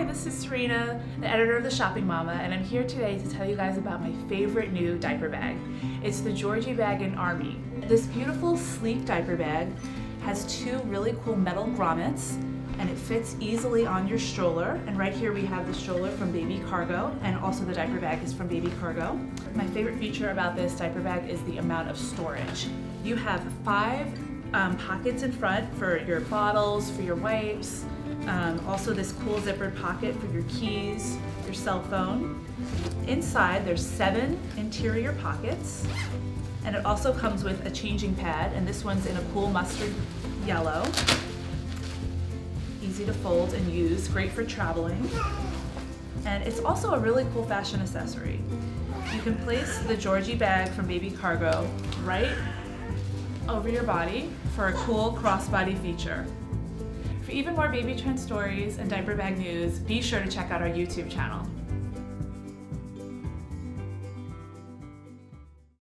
Hi, this is Serena, the editor of The Shopping Mama, and I'm here today to tell you guys about my favorite new diaper bag. It's the Georgie Bag in Army. This beautiful, sleek diaper bag has two really cool metal grommets, and it fits easily on your stroller. And right here we have the stroller from Baby Cargo, and also the diaper bag is from Baby Cargo. My favorite feature about this diaper bag is the amount of storage. You have 5 pockets in front for your bottles, for your wipes, also this cool zippered pocket for your keys, your cell phone. Inside there's 7 interior pockets, and it also comes with a changing pad, and this one's in a cool mustard yellow. Easy to fold and use, great for traveling. And it's also a really cool fashion accessory. You can place the Georgie bag from Baby Cargo right over your body for a cool crossbody feature. For even more baby trend stories and diaper bag news, be sure to check out our YouTube channel.